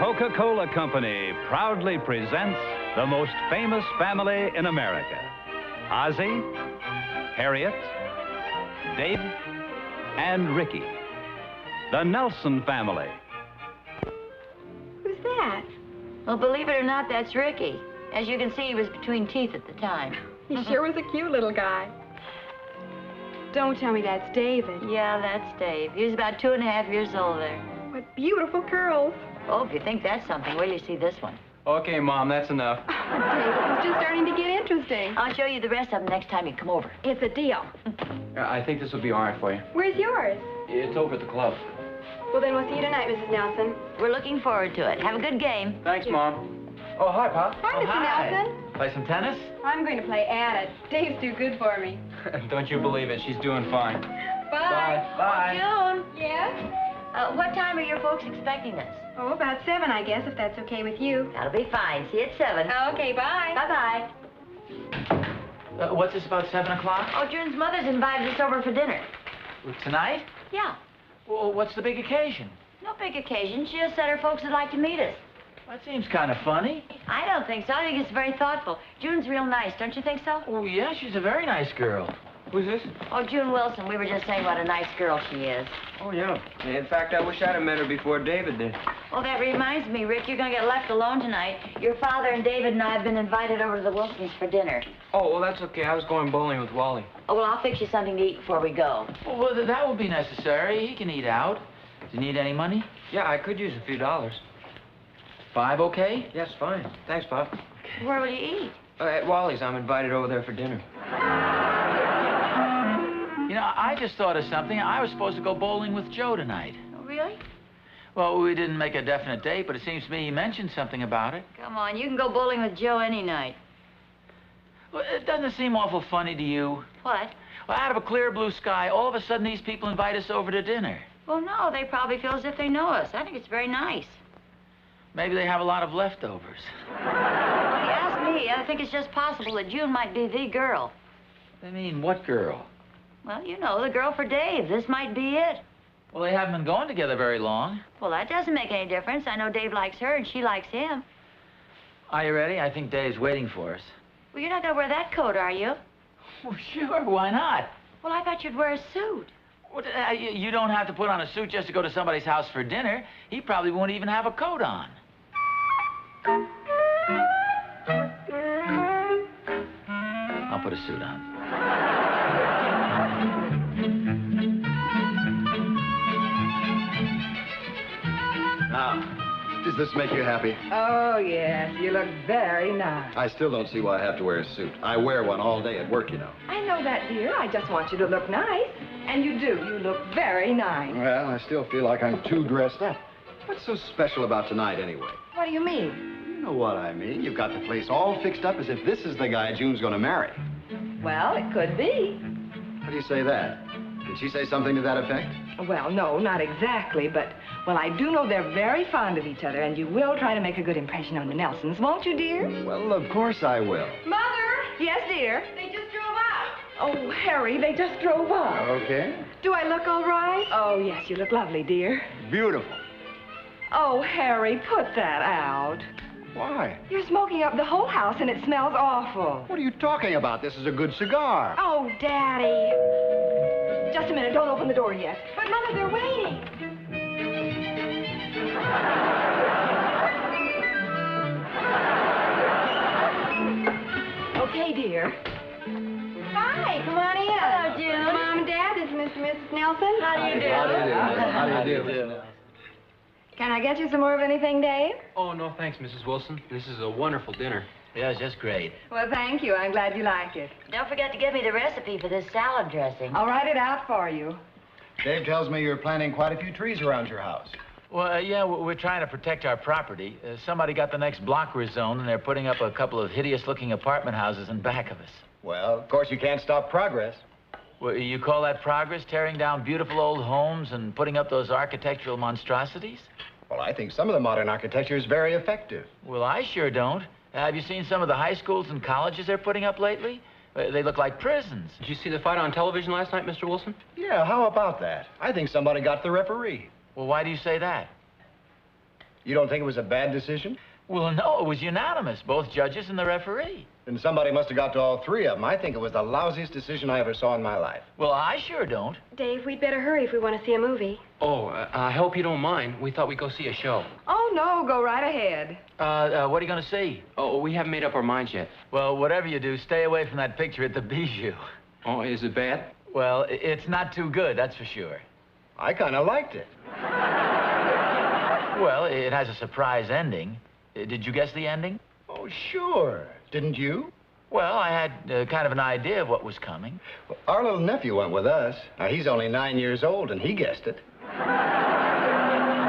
Coca-Cola Company proudly presents the most famous family in America. Ozzie, Harriet, Dave, and Ricky. The Nelson family. Who's that? Well, believe it or not, that's Ricky. As you can see, he was between teeth at the time. He sure was a cute little guy. Don't tell me that's David. Yeah, that's Dave. He was about 2.5 years old there. What beautiful curls. Oh, if you think that's something, wait till you see this one. Okay, Mom, that's enough. David, it's just starting to get interesting. I'll show you the rest of them next time you come over. It's a deal. I think this will be all right for you. Where's yours? It's over at the club. Well, then we'll see you tonight, Mrs. Nelson. We're looking forward to it. Have a good game. Thanks, Mom. Oh, hi, Pop. Hi, Mr. Nelson. Play some tennis? I'm going to play at it. Dave's too good for me. Don't you believe it. She's doing fine. Bye. Bye. June, Yes? what time are your folks expecting us? Oh, about 7, I guess, if that's okay with you. That'll be fine. See you at 7. Okay, bye. Bye-bye. What's this about 7 o'clock? Oh, June's mother's invited us over for dinner. Tonight? Yeah. Well, what's the big occasion? No big occasion. She just said her folks would like to meet us. That seems kind of funny. I don't think so. I think it's very thoughtful. June's real nice, don't you think so? Oh, yeah, she's a very nice girl. Who's this? Oh, June Wilson. We were just saying what a nice girl she is. Oh, yeah. In fact, I wish I'd have met her before David did. Well, that reminds me, Rick, you're going to get left alone tonight. Your father and David and I have been invited over to the Wilsons for dinner. Oh, well, that's okay. I was going bowling with Wally. Oh, well, I'll fix you something to eat before we go. Well, that will be necessary. He can eat out. Do you need any money? Yeah, I could use a few dollars. 5 okay? Yes, fine. Thanks, Pop. Where will you eat? At Wally's. I'm invited over there for dinner. You know, I just thought of something. I was supposed to go bowling with Joe tonight. Oh, really? Well, we didn't make a definite date, but it seems to me he mentioned something about it. Come on, you can go bowling with Joe any night. Well, it doesn't seem awful funny to you. What? Well, out of a clear blue sky, all of a sudden these people invite us over to dinner. Well, no, they probably feel as if they know us. I think it's very nice. Maybe they have a lot of leftovers. If you ask me, I think it's just possible that June might be the girl. I mean, what girl? Well, you know, the girl for Dave. This might be it. Well, they haven't been going together very long. Well, that doesn't make any difference. I know Dave likes her and she likes him. Are you ready? I think Dave's waiting for us. Well, you're not going to wear that coat, are you? Well, sure, why not? Well, I thought you'd wear a suit. Well, you don't have to put on a suit just to go to somebody's house for dinner. He probably won't even have a coat on. I'll put a suit on. Now, does this make you happy? Oh, yes. You look very nice. I still don't see why I have to wear a suit. I wear one all day at work, you know. I know that, dear. I just want you to look nice. And you do. You look very nice. Well, I still feel like I'm too dressed up. What's so special about tonight, anyway? What do you mean? You know what I mean. You've got the place all fixed up as if this is the guy June's going to marry. Well, it could be. How do you say that? Did she say something to that effect? Well, no, not exactly, but, well, I do know they're very fond of each other, and you will try to make a good impression on the Nelsons, won't you, dear? Well, of course I will. Mother! Yes, dear? They just drove out. Oh, Harry, they just drove up. Okay. Do I look all right? Oh, yes, you look lovely, dear. Beautiful. Oh, Harry, put that out. Why? You're smoking up the whole house, and it smells awful. What are you talking about? This is a good cigar. Oh, Daddy. Just a minute. Don't open the door yet. But, Mother, they're waiting. Okay, dear. Hi, come on in. Hello, June. Mom and Dad, this is Mr. and Mrs. Nelson. How do you do? How do you do? Can I get you some more of anything, Dave? Oh, no, thanks, Mrs. Wilson. This is a wonderful dinner. Yeah, it's just great. Well, thank you. I'm glad you like it. Don't forget to give me the recipe for this salad dressing. I'll write it out for you. Dave tells me you're planting quite a few trees around your house. Well, yeah, we're trying to protect our property. Somebody got the next block rezoned, and they're putting up a couple of hideous-looking apartment houses in back of us. Well, of course, you can't stop progress. Well, you call that progress, tearing down beautiful old homes and putting up those architectural monstrosities? Well, I think some of the modern architecture is very effective. Well, I sure don't. Have you seen some of the high schools and colleges they're putting up lately? They look like prisons. Did you see the fight on television last night, Mr. Wilson? Yeah, how about that? I think somebody got the referee. Well, why do you say that? You don't think it was a bad decision? Well, no, it was unanimous, both judges and the referee. Then somebody must have got to all three of them. I think it was the lousiest decision I ever saw in my life. Well, I sure don't. Dave, we'd better hurry if we want to see a movie. Oh, I hope you don't mind. We thought we'd go see a show. Oh, no, go right ahead. What are you going to see? Oh, we haven't made up our minds yet. Well, whatever you do, stay away from that picture at the Bijou. Oh, is it bad? Well, it's not too good, that's for sure. I kind of liked it. Well, it has a surprise ending. Did you guess the ending? Oh, sure. Didn't you? Well, I had kind of an idea of what was coming. Well, our little nephew went with us. Now, he's only 9 years old, and he guessed it.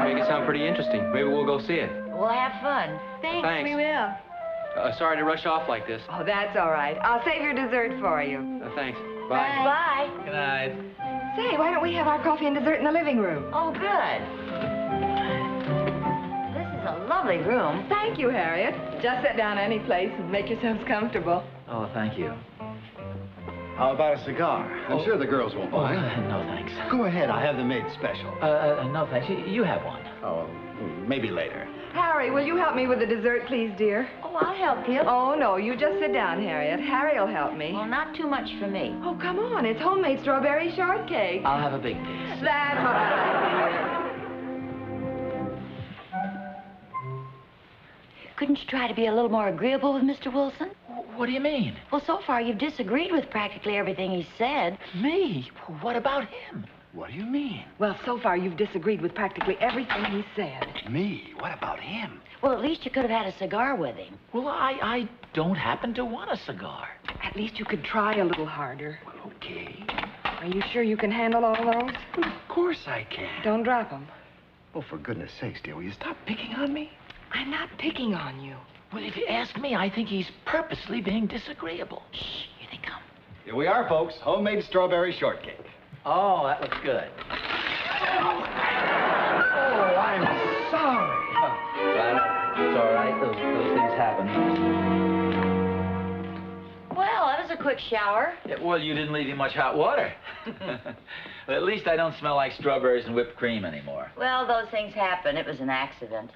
Make it sound pretty interesting. Maybe we'll go see it. We'll have fun. Thanks. We will. Sorry to rush off like this. Oh, that's all right. I'll save your dessert for you. Thanks. Bye. Bye. Good night. Say, why don't we have our coffee and dessert in the living room? Oh, good. This is a lovely room. Thank you, Harriet. Just sit down any place and make yourselves comfortable. Oh, thank you. How about a cigar? I'm sure the girls won't mind. No, thanks. Go ahead. I have them made special. No, thanks. You have one. Oh, maybe later. Harry, will you help me with the dessert, please, dear? Oh, I'll help you. Oh, no, you just sit down, Harriet. Harry will help me. Well, not too much for me. Oh, come on. It's homemade strawberry shortcake. I'll have a big piece. That's what I like Couldn't you try to be a little more agreeable with Mr. Wilson? What do you mean? Well, so far you've disagreed with practically everything he said. Me? What about him? What do you mean? to hear. Well, so far you've disagreed with practically everything he said. Me? What about him? Well, at least you could have had a cigar with him. Well, I don't happen to want a cigar. At least you could try a little harder. Okay. Are you sure you can handle all those? Of course I can. Don't drop them. Oh, for goodness sakes, dear, will you stop picking on me? I'm not picking on you. Well, if you ask me, I think he's purposely being disagreeable. Shh, here they come. Here we are, folks. Homemade strawberry shortcake. Oh, that looks good. Oh, I'm sorry. It's all right. Those things happen. Well, that was a quick shower. Yeah, well, you didn't leave me much hot water. Well, at least I don't smell like strawberries and whipped cream anymore. Well, those things happen. It was an accident.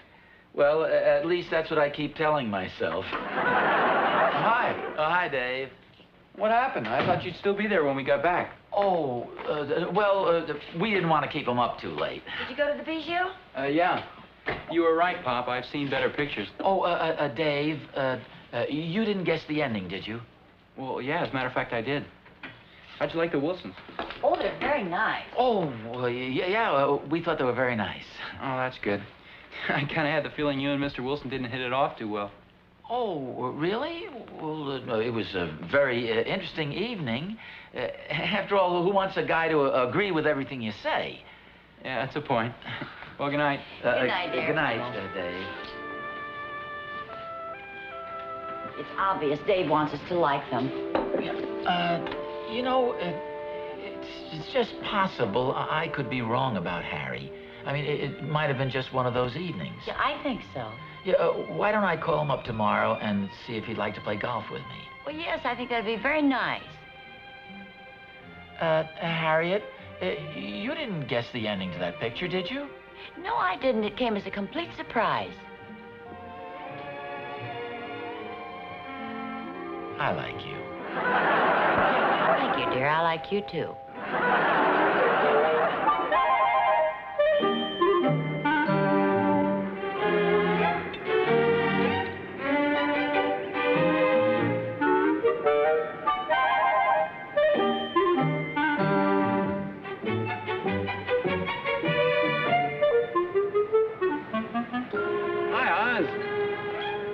Well, at least that's what I keep telling myself. Hi. Oh, hi, Dave. What happened? I thought you'd still be there when we got back. Oh, we didn't want to keep him up too late. Did you go to the Bijou? Yeah. You were right, Pop. I've seen better pictures. Oh, Dave, you didn't guess the ending, did you? Well, yeah, as a matter of fact, I did. How'd you like the Wilsons? Oh, they're very nice. Oh, well, yeah, we thought they were very nice. Oh, that's good. I kind of had the feeling you and Mr. Wilson didn't hit it off too well. Oh, really? Well, it was a very interesting evening. After all, who wants a guy to agree with everything you say? Yeah, that's a point. Well, good night. Good night, dear. Good night, Dave. It's obvious Dave wants us to like them. You know, it's just possible I could be wrong about Harry. I mean, it might have been just one of those evenings. Yeah, I think so. Yeah, why don't I call him up tomorrow and see if he'd like to play golf with me? Well, yes, I think that'd be very nice. Harriet, you didn't guess the ending to that picture, did you? No, I didn't. It came as a complete surprise. I like you. Thank you, dear. I like you, too.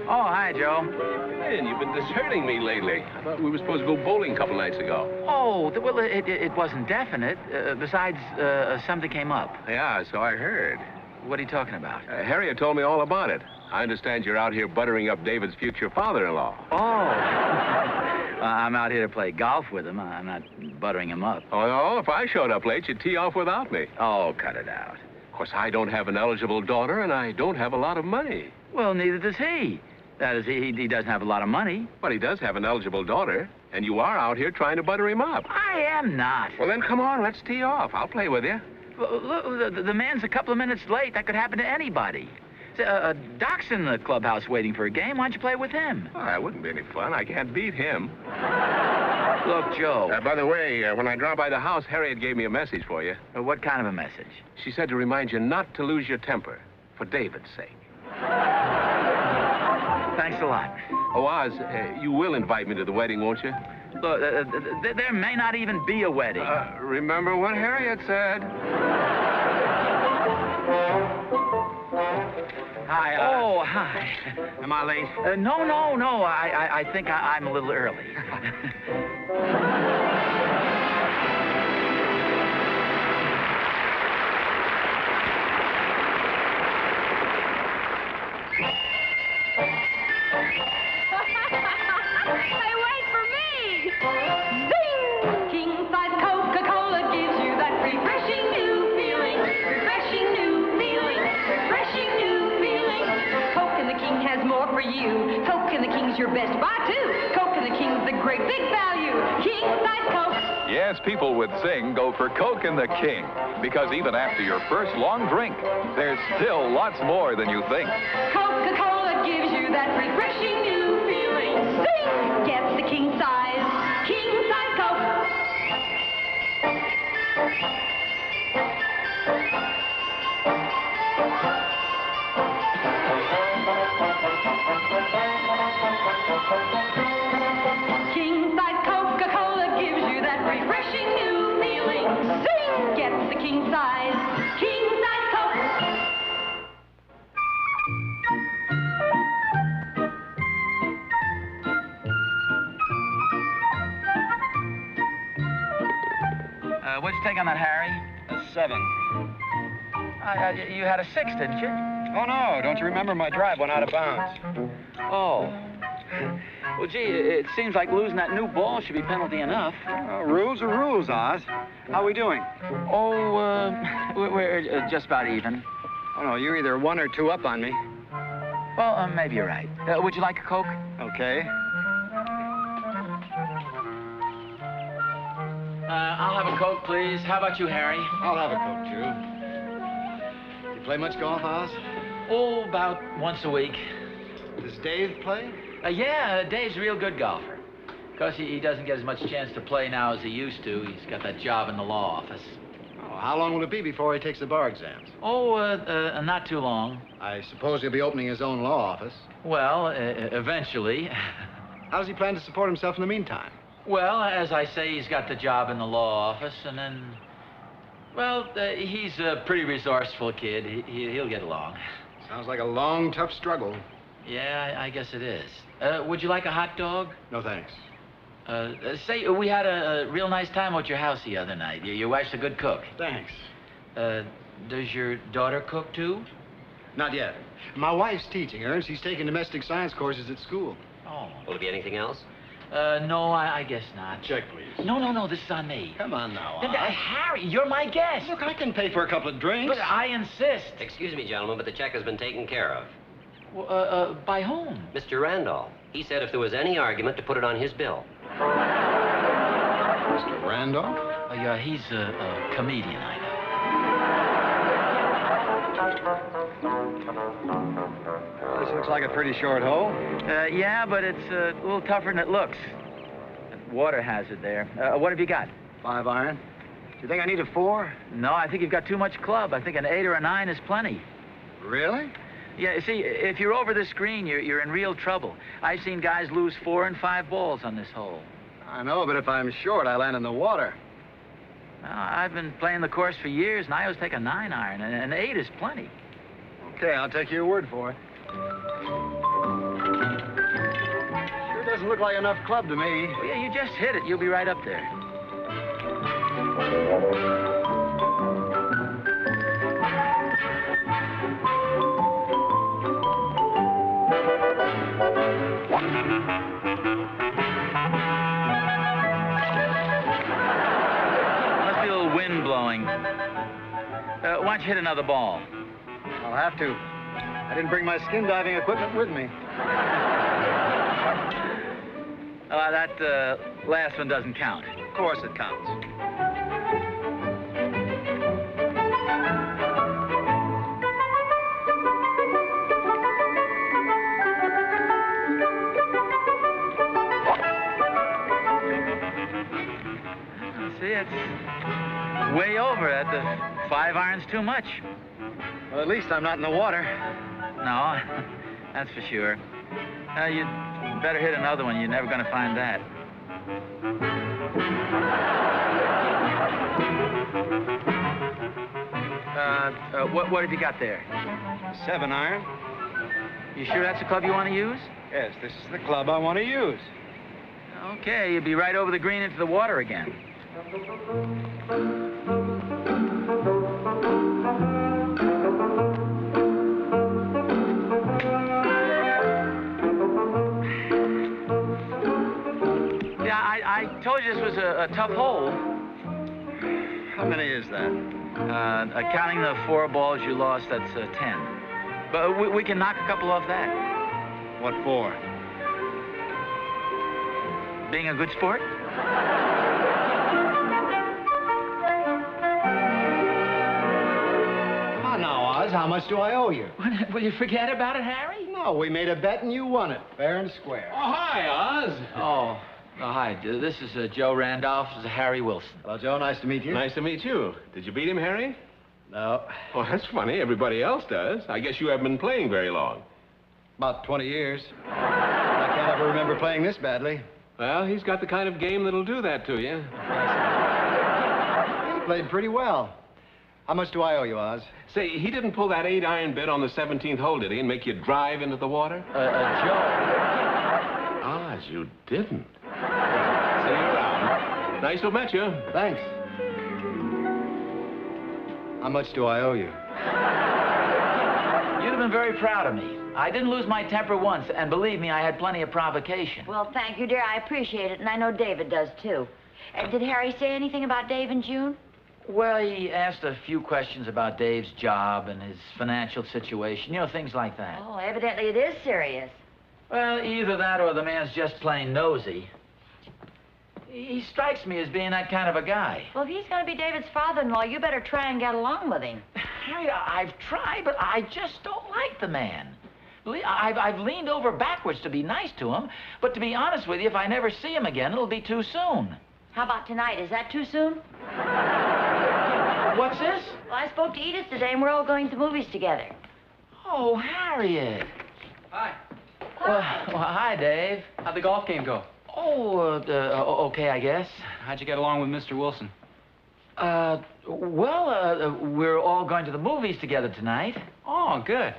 Oh, hi, Joe. Man, you've been deserting me lately. I thought we were supposed to go bowling a couple nights ago. Oh, well, it wasn't definite. Besides, something came up. Yeah, so I heard. What are you talking about? Harriet told me all about it. I understand you're out here buttering up David's future father-in-law. Oh. I'm out here to play golf with him. I'm not buttering him up. Oh, no? If I showed up late, you'd tee off without me. Oh, cut it out. Of course, I don't have an eligible daughter, and I don't have a lot of money. Well, neither does he. That is, he doesn't have a lot of money. But he does have an eligible daughter, and you are out here trying to butter him up. I am not. Well, then come on, let's tee off. I'll play with you. Look, the man's a couple of minutes late. That could happen to anybody. Say, Doc's in the clubhouse waiting for a game. Why don't you play with him? Oh, that wouldn't be any fun. I can't beat him. Look, Joe. By the way, when I dropped by the house, Harriet gave me a message for you. What kind of a message? She said to remind you not to lose your temper, for David's sake. Thanks a lot. Oh, Oz, you will invite me to the wedding, won't you? Look, there may not even be a wedding. Remember what Harriet said. Hi. Oh, hi. Am I late? No. I think I'm a little early. Hey, wait for me! Zing! King-size Coca-Cola gives you that refreshing new feeling. Refreshing new feeling. Refreshing new feeling. Coke and the King has more for you. Coke and the King's your best buy, too. Coke and the King's the great big value. King-size Coke. Yes, people with Sing go for Coke and the King, because even after your first long drink, there's still lots more than you think. Coca-Cola gives you that refreshing new feeling. Sing! Gets the king-size Coke. King-size Coca-Cola gives you that refreshing new feeling. Sing! Gets the king-size Coke. What'd you take on that, Harry? A 7. You had a 6, didn't you? Oh, no. Don't you remember my drive went out of bounds? Oh. Well, gee, it seems like losing that new ball should be penalty enough. Rules are rules, Oz. How are we doing? Oh, we're just about even. Oh, no, you're either 1 or 2 up on me. Well, maybe you're right. Would you like a Coke? Okay. I'll have a Coke, please. How about you, Harry? I'll have a Coke, too. You play much golf, Oz? Oh, about once a week. Does Dave play? Yeah, Dave's a real good golfer. Of course, he doesn't get as much chance to play now as he used to. He's got that job in the law office. Oh, how long will it be before he takes the bar exams? Oh, not too long. I suppose he'll be opening his own law office. Well, eventually. How does he plan to support himself in the meantime? Well, as I say, he's got the job in the law office, and then... Well, he's a pretty resourceful kid. He'll get along. Sounds like a long, tough struggle. Yeah, I guess it is. Would you like a hot dog? No, thanks. Say, we had a real nice time at your house the other night. Your wife's a good cook. Thanks. Does your daughter cook, too? Not yet. My wife's teaching her, and she's taking domestic science courses at school. Oh. Will it be anything else? No, I guess not. Check, please. No, this is on me. Come on now, Harry, you're my guest. Look, I can pay for a couple of drinks. But I insist. Excuse me, gentlemen, but the check has been taken care of. By whom? Mr. Randolph. He said if there was any argument to put it on his bill. Mr. Randolph? Yeah, he's a comedian, I Well, this looks like a pretty short hole. know. Yeah, but it's a little tougher than it looks. Water hazard there. What have you got? 5 iron. Do you think I need a 4? No, I think you've got too much club. I think an 8 or a 9 is plenty. Really? Yeah, see, if you're over this green, you're in real trouble. I've seen guys lose 4 and 5 balls on this hole. I know, but if I'm short, I land in the water. Well, I've been playing the course for years, and I always take a 9 iron, and an 8 is plenty. Okay, I'll take your word for it. Sure doesn't look like enough club to me. Well, yeah, you just hit it. You'll be right up there. Must be a little wind blowing. Why don't you hit another ball? I'll have to. I didn't bring my skin diving equipment with me. That last one doesn't count. Of course it counts. 5 irons too much. Well, at least I'm not in the water. No, that's for sure. You'd better hit another one. You're never going to find that. What have you got there? 7 iron. You sure that's the club you want to use? Yes, this is the club I want to use. Okay, you'll be right over the green into the water again. Yeah, I told you this was a tough hole. How many is that? Counting the 4 balls you lost, that's 10. But we can knock a couple off that. What for? Being a good sport? Oh, now, Oz, how much do I owe you? Will you forget about it, Harry? No, we made a bet and you won it, fair and square. Oh, hi, Oz. Oh, hi. This is Joe Randolph. This is Harry Wilson. Hello, Joe. Nice to meet you. Nice to meet you. Did you beat him, Harry? No. Oh, that's funny. Everybody else does. I guess you haven't been playing very long. About 20 years. I can't ever remember playing this badly. Well, he's got the kind of game that'll do that to you. He played pretty well. How much do I owe you, Oz? Say, he didn't pull that 8-iron bit on the 17th hole, did he, and make you drive into the water? Joe. Oz, you didn't. See you around. Nice to have met you. Thanks. How much do I owe you? You'd have been very proud of me. I didn't lose my temper once, and believe me, I had plenty of provocation. Well, thank you, dear. I appreciate it, and I know David does, too. Did Harry say anything about Dave and June? Well, he asked a few questions about Dave's job and his financial situation, you know, things like that. Oh, evidently it is serious. Well, either that or the man's just plain nosy. He strikes me as being that kind of a guy. Well, if he's going to be David's father-in-law, you better try and get along with him. Harry, I've tried, but I just don't like the man. I've leaned over backwards to be nice to him, but to be honest with you, if I never see him again, it'll be too soon. How about tonight? Is that too soon? What's this? Well, I spoke to Edith today, and we're all going to the movies together. Oh, Harriet. Hi. Well, hi, Dave. How'd the golf game go? Oh, okay, I guess. How'd you get along with Mr. Wilson? We're all going to the movies together tonight. Oh, good.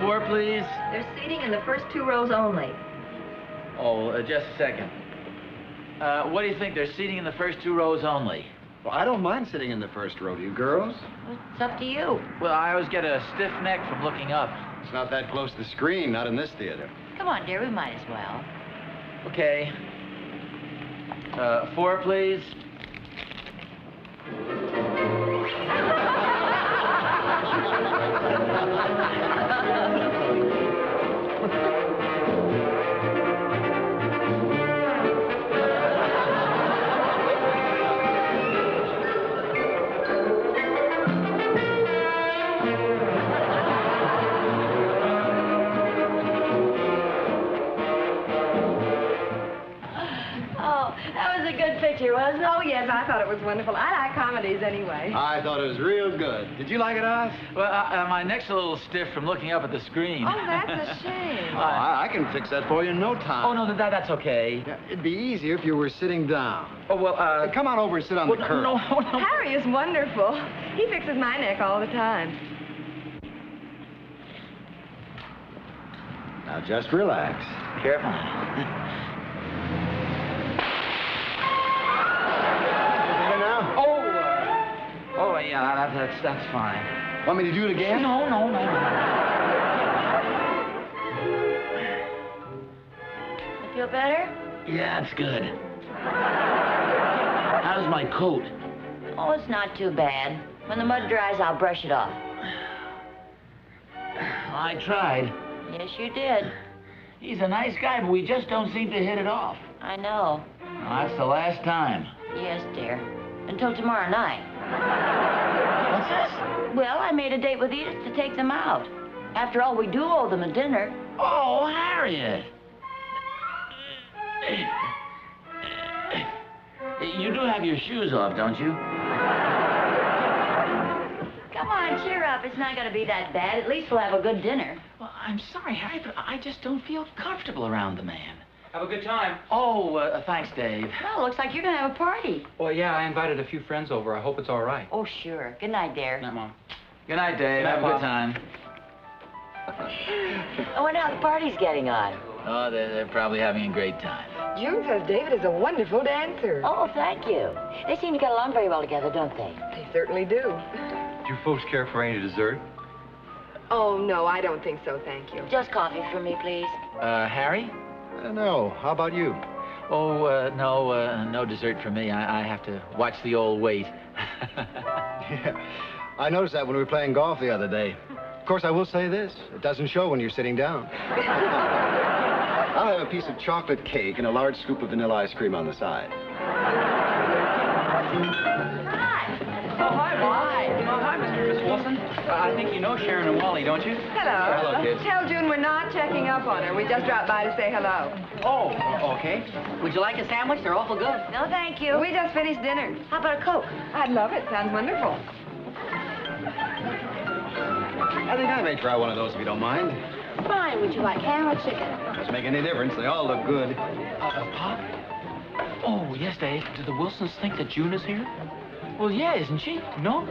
4, please. There's seating in the first 2 rows only. Oh, just a second. What do you think? There's seating in the first 2 rows only. Well, I don't mind sitting in the first row, do you girls? It's up to you. Well, I always get a stiff neck from looking up. It's not that close to the screen, not in this theater. Come on, dear, we might as well. Okay. 4, please. Wasn't it? Oh, yes, I thought it was wonderful. I like comedies anyway. I thought it was real good. Did you like it, Oz? Well, my neck's a little stiff from looking up at the screen. Oh, that's a shame. Oh, I can fix that for you in no time. Oh, no, that's okay. Yeah, it'd be easier if you were sitting down. Oh, well, come on over and sit on the curb. No. Harry is wonderful. He fixes my neck all the time. Now, just relax. Careful. Oh, yeah, that's fine. Want me to do it again? No. You feel better? Yeah, it's good. How's my coat? Oh, it's not too bad. When the mud dries, I'll brush it off. I tried. Yes, you did. He's a nice guy, but we just don't seem to hit it off. I know. Well, that's the last time. Yes, dear. Until tomorrow night. What's this? Well, I made a date with Edith to take them out. After all, we do owe them a dinner. Oh, Harriet. You do have your shoes off, don't you? Come on, cheer up. It's not going to be that bad. At least we'll have a good dinner. Well, I'm sorry, Harry, but I just don't feel comfortable around the man. Have a good time. Oh, thanks, Dave. Well, looks like you're going to have a party. Well, yeah, I invited a few friends over. I hope it's all right. Oh, sure. Good night, dear. Good night, Mom. Good night, Dave. Good night, Have a good Pop. time. I wonder how the party's getting on. Oh, they're probably having a great time. June says David is a wonderful dancer. Oh, thank you. They seem to get along very well together, don't they? They certainly do. Do you folks care for any dessert? Oh, no, I don't think so, thank you. Just coffee for me, please. Harry? No. How about you? Oh, no dessert for me. I have to watch the old weight. Yeah. I noticed that when we were playing golf the other day. Of course, I will say this. It doesn't show when you're sitting down. I'll have a piece of chocolate cake and a large scoop of vanilla ice cream on the side. Hi. Oh, hi, Bob. Oh, hi, Mr. and Miss Wilson. I think you know Sharon and Wally, don't you? Hello. Hello, kids. Tell June we're not checking up on her. We just dropped by to say hello. Oh, okay. Would you like a sandwich? They're awful good. No, thank you. We just finished dinner. How about a Coke? I'd love it. Sounds wonderful. I think I may try one of those if you don't mind. Fine. Would you like ham or chicken? Doesn't make any difference. They all look good. Pop? Oh, yes, Dave. Do the Wilsons think that June is here? Well, yeah, isn't she? No?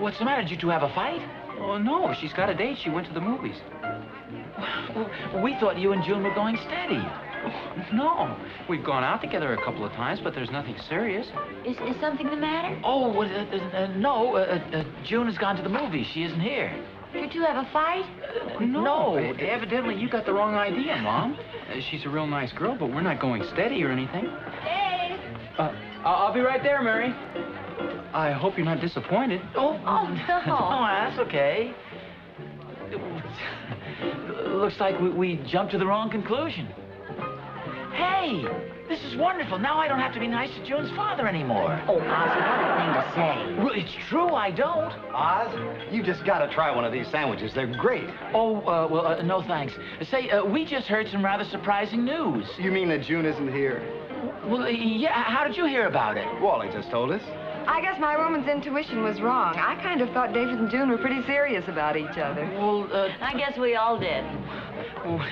What's the matter? Did you two have a fight? Oh, no. She's got a date. She went to the movies. Well, we thought you and June were going steady. No. We've gone out together a couple of times, but there's nothing serious. Is something the matter? Oh, no. June has gone to the movies. She isn't here. You two have a fight? No. Evidently, you got the wrong idea, Mom. She's a real nice girl, but we're not going steady or anything. Dave. I'll be right there, Mary. I hope you're not disappointed. Oh, no. Oh, that's okay. Looks like we jumped to the wrong conclusion. Hey, this is wonderful. Now I don't have to be nice to June's father anymore. Oh, Ozzie, what a thing to say. Well, it's true, I don't. Oz, you just got to try one of these sandwiches. They're great. Oh, well, no thanks. Say, we just heard some rather surprising news. You mean that June isn't here? Well, yeah, how did you hear about it? Wally just told us. I guess my woman's intuition was wrong. I kind of thought David and June were pretty serious about each other. Well, I guess we all did.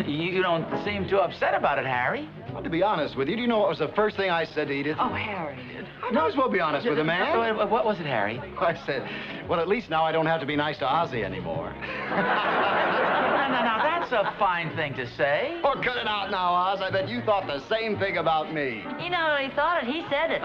you don't seem too upset about it, Harry. Well, to be honest with you, do you know what was the first thing I said to Edith? Oh, Harry. I might as well be honest with a man. What was it, Harry? I said, well, at least now I don't have to be nice to Ozzie anymore. Now, that's a fine thing to say. Oh, cut it out now, Oz. I bet you thought the same thing about me. He not only thought it, he said it.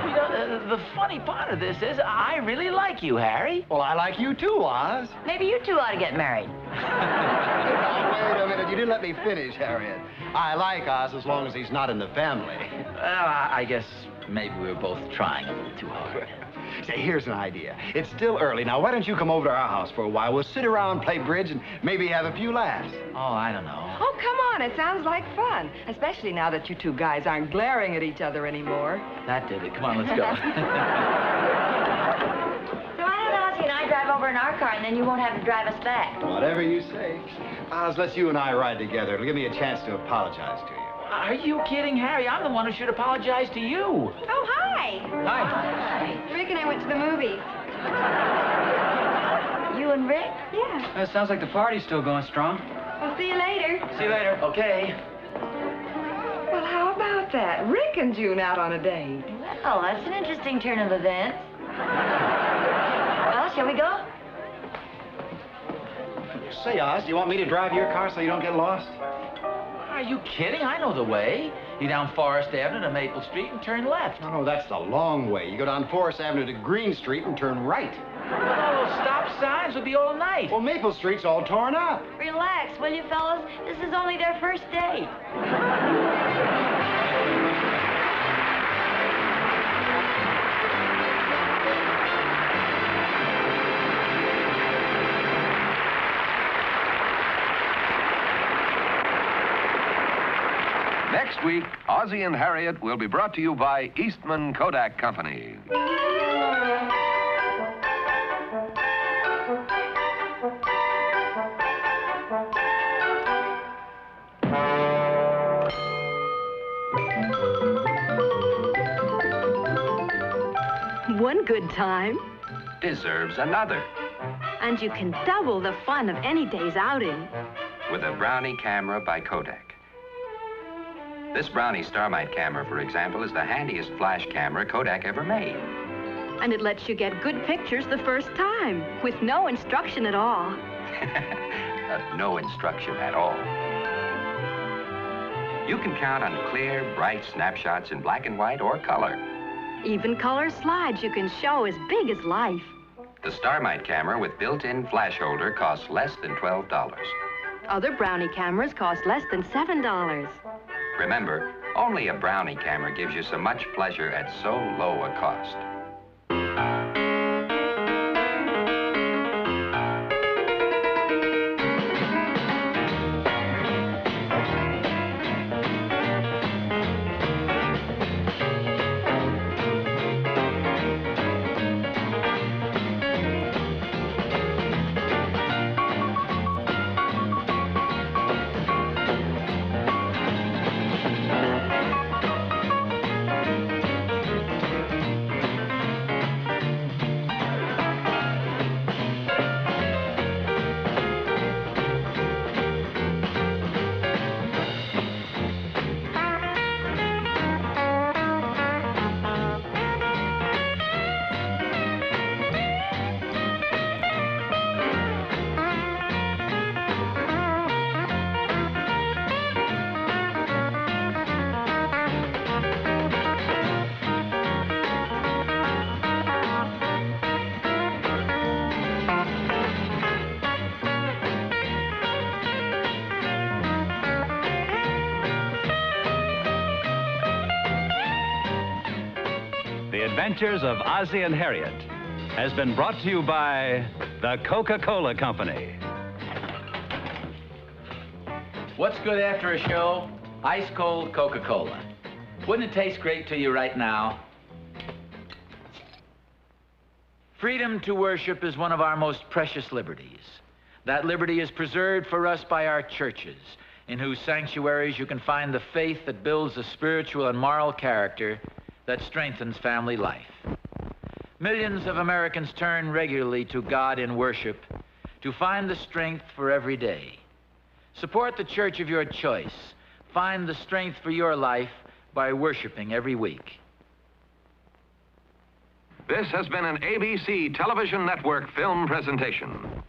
You know, the funny part of this is I really like you, Harry. Well, I like you too, Oz. Maybe you two ought to get married. Now, wait a minute. You didn't let me finish, Harriet. I like Oz as long as he's not in the family. Well, I guess maybe we were both trying a little too hard. Say, here's an idea. It's still early. Now, why don't you come over to our house for a while? We'll sit around, play bridge, and maybe have a few laughs. Oh, I don't know. Oh, come on. It sounds like fun. Especially now that you two guys aren't glaring at each other anymore. That did it. Come on, let's go. So why don't Ozzie and I drive over in our car, and then you won't have to drive us back? Whatever you say. Oz, let's you and I ride together. It'll give me a chance to apologize to you. Are you kidding, Harry? I'm the one who should apologize to you. Oh, hi. Hi. Rick and I went to the movies. You and Rick? Yeah. It sounds like the party's still going strong. Well, see you later. See you later. Okay. Well, how about that? Rick and June out on a date. Well, that's an interesting turn of events. Well, shall we go? Say, Oz, do you want me to drive your car so you don't get lost? Are you kidding? I know the way. You down Forest Avenue to Maple Street and turn left. No, that's the long way. You go down Forest Avenue to Green Street and turn right. Well, those stop signs will be all night. Well, Maple Street's all torn up. Relax, will you, fellas? This is only their first date. Next week, Ozzie and Harriet will be brought to you by Eastman Kodak Company. one good time. Deserves another. And you can double the fun of any day's outing. With a Brownie camera by Kodak. This Brownie Starmite camera, for example, is the handiest flash camera Kodak ever made. And it lets you get good pictures the first time, with no instruction at all. No instruction at all. You can count on clear, bright snapshots in black and white or color. Even color slides you can show as big as life. The Starmite camera with built-in flash holder costs less than $12. Other Brownie cameras cost less than $7. Remember, only a Brownie camera gives you so much pleasure at so low a cost. The Adventures of Ozzie and Harriet has been brought to you by the Coca-Cola Company. What's good after a show? Ice-cold Coca-Cola. Wouldn't it taste great to you right now? Freedom to worship is one of our most precious liberties. That liberty is preserved for us by our churches, in whose sanctuaries you can find the faith that builds a spiritual and moral character that strengthens family life. Millions of Americans turn regularly to God in worship to find the strength for every day. Support the church of your choice. Find the strength for your life by worshiping every week. This has been an ABC Television Network film presentation.